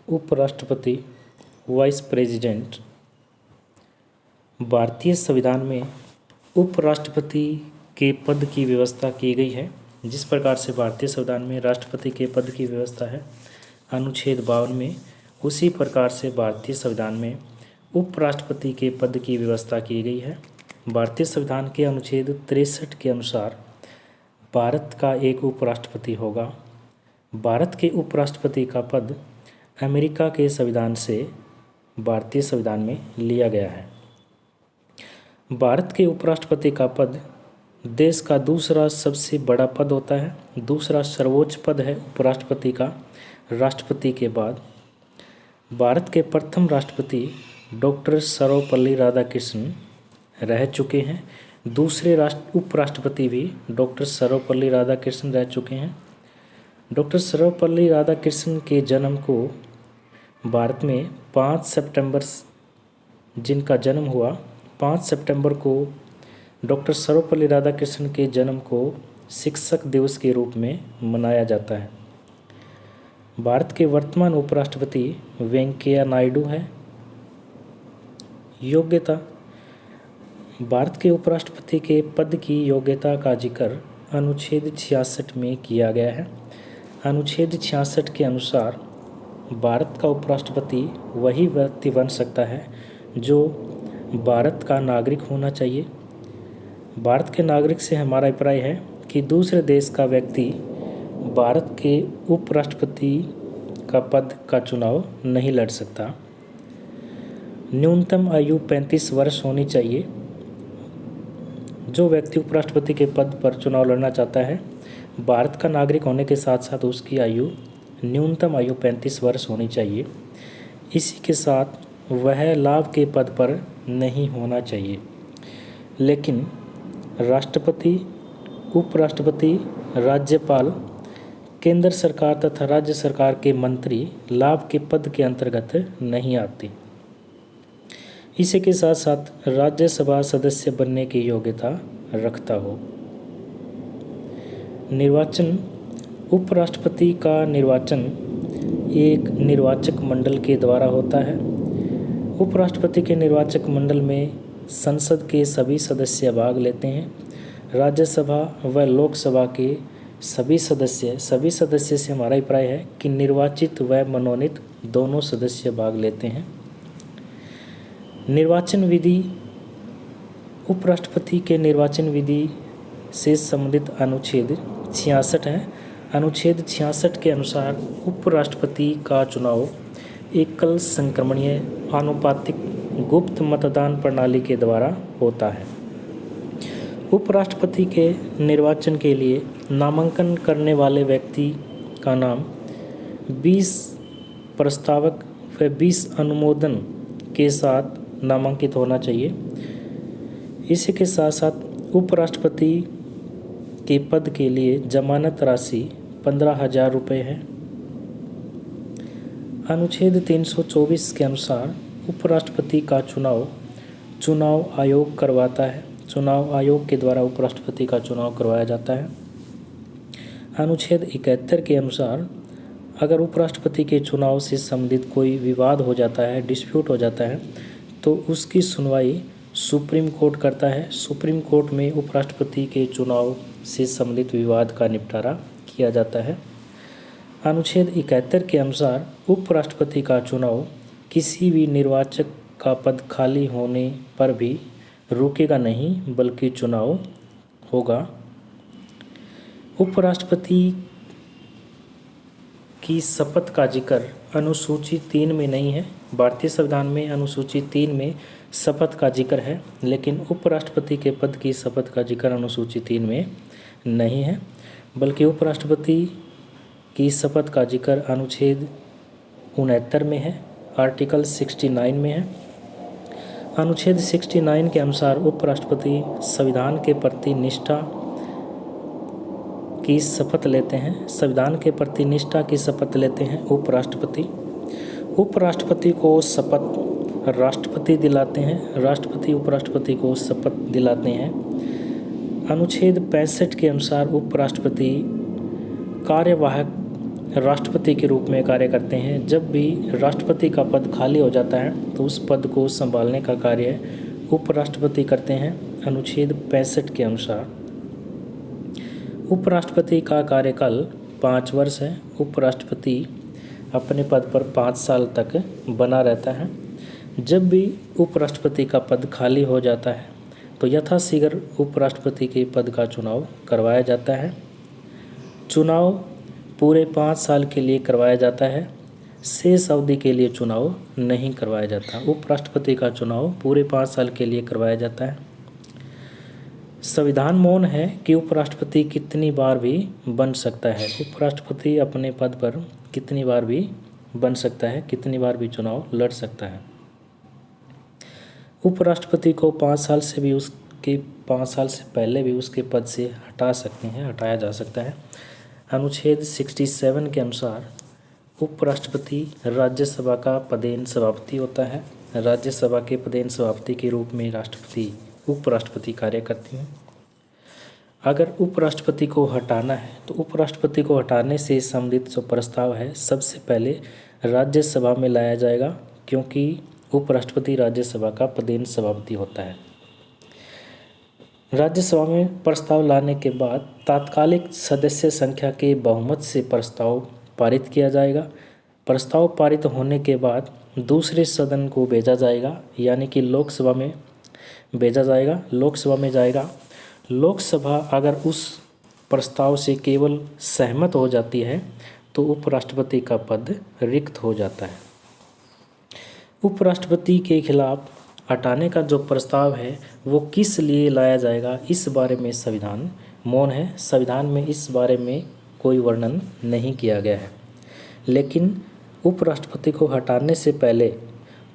उपराष्ट्रपति, vice president. भारतीय संविधान में उपराष्ट्रपति के पद की व्यवस्था की गई है। जिस प्रकार से भारतीय संविधान में राष्ट्रपति के पद की व्यवस्था है अनुच्छेद 52 में, उसी प्रकार से भारतीय संविधान में उपराष्ट्रपति के पद की व्यवस्था की गई है। भारतीय संविधान के अनुच्छेद 63 के अनुसार भारत का एक उपराष्ट्रपति होगा। भारत के उपराष्ट्रपति का पद अमेरिका के संविधान से भारतीय संविधान में लिया गया है। भारत के उपराष्ट्रपति का पद देश का दूसरा सबसे बड़ा पद होता है। दूसरा सर्वोच्च पद है उपराष्ट्रपति का, राष्ट्रपति के बाद। भारत के प्रथम राष्ट्रपति डॉक्टर सर्वपल्ली राधाकृष्णन रह चुके हैं। दूसरे उपराष्ट्रपति भी डॉक्टर सर्वपल्ली राधाकृष्णन रह चुके हैं। डॉक्टर सर्वपल्ली राधाकृष्णन के जन्म को भारत में 5 सितंबर, जिनका जन्म हुआ 5 सितंबर को, डॉक्टर सर्वपल्ली राधाकृष्णन के जन्म को शिक्षक दिवस के रूप में मनाया जाता है। भारत के वर्तमान उपराष्ट्रपति वेंकैया नायडू हैं। योग्यता। भारत के उपराष्ट्रपति के पद की योग्यता का जिक्र अनुच्छेद 66 में किया गया है। अनुच्छेद 66 के अनुसार भारत का उपराष्ट्रपति वही व्यक्ति बन सकता है जो भारत का नागरिक होना चाहिए। भारत के नागरिक से हमारा अभिप्राय है कि दूसरे देश का व्यक्ति भारत के उपराष्ट्रपति का पद का चुनाव नहीं लड़ सकता। न्यूनतम आयु 35 वर्ष होनी चाहिए। जो व्यक्ति उपराष्ट्रपति के पद पर चुनाव लड़ना चाहता है, भारत का नागरिक होने के साथ साथ उसकी आयु न्यूनतम आयु 35 वर्ष होनी चाहिए। इसी के साथ वह लाभ के पद पर नहीं होना चाहिए। लेकिन राष्ट्रपति, उपराष्ट्रपति, राज्यपाल, केंद्र सरकार तथा राज्य सरकार के मंत्री लाभ के पद के अंतर्गत नहीं आते। इसी के साथ साथ राज्यसभा सदस्य बनने की योग्यता रखता हो। निर्वाचन। उपराष्ट्रपति का निर्वाचन एक निर्वाचक मंडल के द्वारा होता है। उपराष्ट्रपति के निर्वाचक मंडल में संसद के सभी सदस्य भाग लेते हैं। राज्यसभा व लोकसभा के सभी सदस्य से हमारा अभिप्राय है कि निर्वाचित व मनोनीत दोनों सदस्य भाग लेते हैं। निर्वाचन विधि। उपराष्ट्रपति के निर्वाचन विधि से संबंधित अनुच्छेद 66 है। अनुच्छेद 66 के अनुसार उपराष्ट्रपति का चुनाव एकल संक्रमणीय आनुपातिक गुप्त मतदान प्रणाली के द्वारा होता है। उपराष्ट्रपति के निर्वाचन के लिए नामांकन करने वाले व्यक्ति का नाम 20 प्रस्तावक व 20 अनुमोदन के साथ नामांकित होना चाहिए। इसी के साथ साथ उपराष्ट्रपति के पद के लिए जमानत राशि 15,000 रुपये है। अनुच्छेद 324 के अनुसार उपराष्ट्रपति का चुनाव आयोग करवाता है। चुनाव आयोग के द्वारा उपराष्ट्रपति का चुनाव करवाया जाता है। अनुच्छेद 71 के अनुसार अगर उपराष्ट्रपति के चुनाव से संबंधित कोई विवाद हो जाता है, डिस्प्यूट हो जाता है, तो उसकी सुनवाई सुप्रीम कोर्ट करता है। सुप्रीम कोर्ट में उपराष्ट्रपति के चुनाव से संबंधित विवाद का निपटारा किया जाता है। अनुच्छेद 71 के अनुसार उपराष्ट्रपति का चुनाव किसी भी निर्वाचक का पद खाली होने पर भी रुकेगा नहीं, बल्कि चुनाव होगा। उपराष्ट्रपति की शपथ का जिक्र अनुसूची 3 में नहीं है। भारतीय संविधान में अनुसूची 3 में शपथ का जिक्र है, लेकिन उपराष्ट्रपति के पद की शपथ का जिक्र अनुसूची 3 में नहीं है, बल्कि उपराष्ट्रपति की शपथ का जिक्र अनुच्छेद 69 में है, आर्टिकल 69 में है। अनुच्छेद 69 के अनुसार उपराष्ट्रपति संविधान के प्रति निष्ठा की शपथ लेते हैं। संविधान के प्रति निष्ठा की शपथ लेते हैं उपराष्ट्रपति। उपराष्ट्रपति को शपथ राष्ट्रपति दिलाते हैं। राष्ट्रपति उपराष्ट्रपति को शपथ दिलाते हैं। अनुच्छेद 65 के अनुसार उपराष्ट्रपति कार्यवाहक राष्ट्रपति के रूप में कार्य करते हैं। जब भी राष्ट्रपति का पद खाली हो जाता है तो उस पद को संभालने का कार्य उपराष्ट्रपति करते हैं। अनुच्छेद 65 के अनुसार उपराष्ट्रपति का कार्यकाल 5 वर्ष है। उपराष्ट्रपति अपने पद पर 5 साल तक बना रहता है। जब भी उपराष्ट्रपति का पद खाली हो जाता है तो यथाशीघ्र उपराष्ट्रपति के पद का चुनाव करवाया जाता है। चुनाव पूरे 5 साल के लिए करवाया जाता है। शेष अवधि के लिए चुनाव नहीं करवाया जाता। उपराष्ट्रपति का चुनाव पूरे 5 साल के लिए करवाया जाता है। संविधान मौन है कि उपराष्ट्रपति कितनी बार भी बन सकता है। उपराष्ट्रपति अपने पद पर कितनी बार भी बन सकता है, कितनी बार भी चुनाव लड़ सकता है। उपराष्ट्रपति को 5 साल से भी उसके 5 साल से पहले भी उसके पद से हटाया जा सकता है। अनुच्छेद 67 के अनुसार उपराष्ट्रपति राज्यसभा का पदेन सभापति होता है। राज्यसभा के पदेन सभापति के रूप में उपराष्ट्रपति कार्य करती हैं। अगर उपराष्ट्रपति को हटाना है तो उपराष्ट्रपति को हटाने से संबंधित जो प्रस्ताव है सबसे पहले राज्यसभा में लाया जाएगा, क्योंकि उपराष्ट्रपति राज्यसभा का पदेन सभापति होता है। राज्यसभा में प्रस्ताव लाने के बाद तात्कालिक सदस्य संख्या के बहुमत से प्रस्ताव पारित किया जाएगा। प्रस्ताव पारित होने के बाद दूसरे सदन को भेजा जाएगा, यानी कि लोकसभा में भेजा जाएगा, लोकसभा में जाएगा। लोकसभा अगर उस प्रस्ताव से केवल सहमत हो जाती है तो उपराष्ट्रपति का पद रिक्त हो जाता है। उपराष्ट्रपति के खिलाफ हटाने का जो प्रस्ताव है वो किस लिए लाया जाएगा, इस बारे में संविधान मौन है। संविधान में इस बारे में कोई वर्णन नहीं किया गया है। लेकिन उपराष्ट्रपति को हटाने से पहले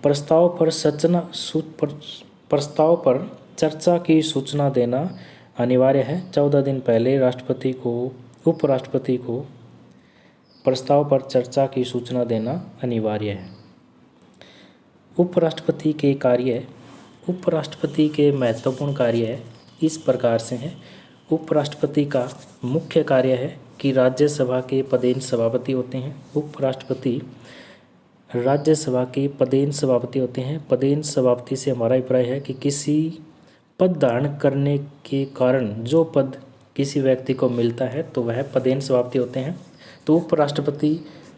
प्रस्ताव पर चर्चा की सूचना देना अनिवार्य है। 14 दिन पहले उपराष्ट्रपति को प्रस्ताव पर चर्चा की सूचना देना अनिवार्य है। उपराष्ट्रपति के महत्वपूर्ण कार्य इस प्रकार से हैं। उपराष्ट्रपति का मुख्य कार्य है कि राज्यसभा के पदेन सभापति होते हैं। उपराष्ट्रपति राज्यसभा के पदेन सभापति होते हैं। पदेन सभापति से हमारा अभिप्राय है कि किसी पद धारण करने के कारण जो पद किसी व्यक्ति को मिलता है तो वह पदेन सभापति होते हैं। तो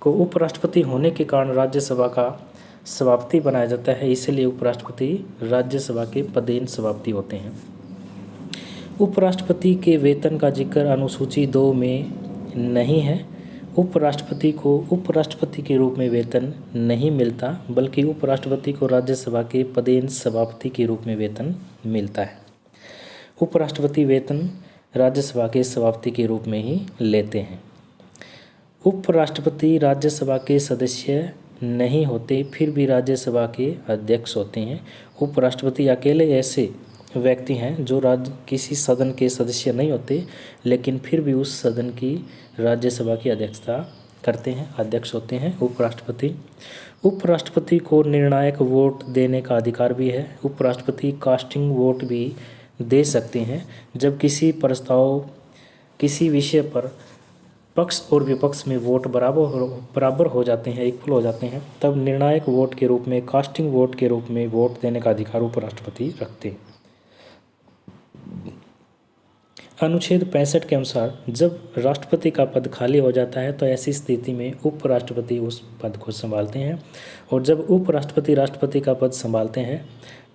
उपराष्ट्रपति होने के कारण राज्यसभा का सभापति बनाया जाता है, इसलिए उपराष्ट्रपति राज्यसभा के पदेन सभापति होते हैं। उपराष्ट्रपति के वेतन का जिक्र अनुसूची 2 में नहीं है। उपराष्ट्रपति को उपराष्ट्रपति के रूप में वेतन नहीं मिलता, बल्कि उपराष्ट्रपति को राज्यसभा के पदेन सभापति के रूप में वेतन मिलता है। उपराष्ट्रपति वेतन राज्यसभा के सभापति के रूप में ही लेते हैं। उपराष्ट्रपति राज्यसभा के सदस्य नहीं होते, फिर भी राज्यसभा के अध्यक्ष होते हैं। उपराष्ट्रपति अकेले ऐसे व्यक्ति हैं जो किसी सदन के सदस्य नहीं होते, लेकिन फिर भी उस सदन की राज्यसभा की अध्यक्षता करते हैं, अध्यक्ष होते हैं उपराष्ट्रपति। उपराष्ट्रपति को निर्णायक वोट देने का अधिकार भी है। उपराष्ट्रपति कास्टिंग वोट भी दे सकते हैं। जब किसी विषय पर पक्ष और विपक्ष में वोट बराबर हो जाते हैं, इक्वल हो जाते हैं, तब निर्णायक वोट के रूप में, कास्टिंग वोट के रूप में वोट देने का अधिकार उपराष्ट्रपति रखते हैं। अनुच्छेद 65 के अनुसार जब राष्ट्रपति का पद खाली हो जाता है तो ऐसी स्थिति में उपराष्ट्रपति उस पद को संभालते हैं, और जब उपराष्ट्रपति राष्ट्रपति का पद संभालते हैं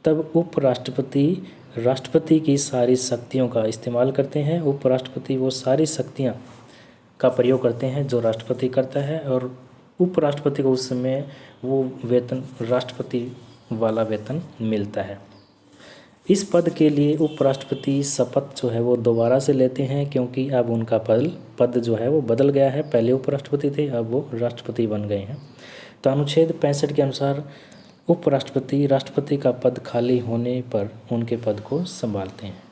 तब उपराष्ट्रपति राष्ट्रपति की सारी शक्तियों का इस्तेमाल करते हैं। उपराष्ट्रपति वो सारी शक्तियां का प्रयोग करते हैं जो राष्ट्रपति करता है, और उपराष्ट्रपति को उस समय वो वेतन राष्ट्रपति वाला वेतन मिलता है। इस पद के लिए उपराष्ट्रपति शपथ जो है वो दोबारा से लेते हैं, क्योंकि अब उनका पद जो है वो बदल गया है। पहले उपराष्ट्रपति थे, अब वो राष्ट्रपति बन गए हैं। तो अनुच्छेद 65 के अनुसार उपराष्ट्रपति राष्ट्रपति का पद खाली होने पर उनके पद को संभालते हैं।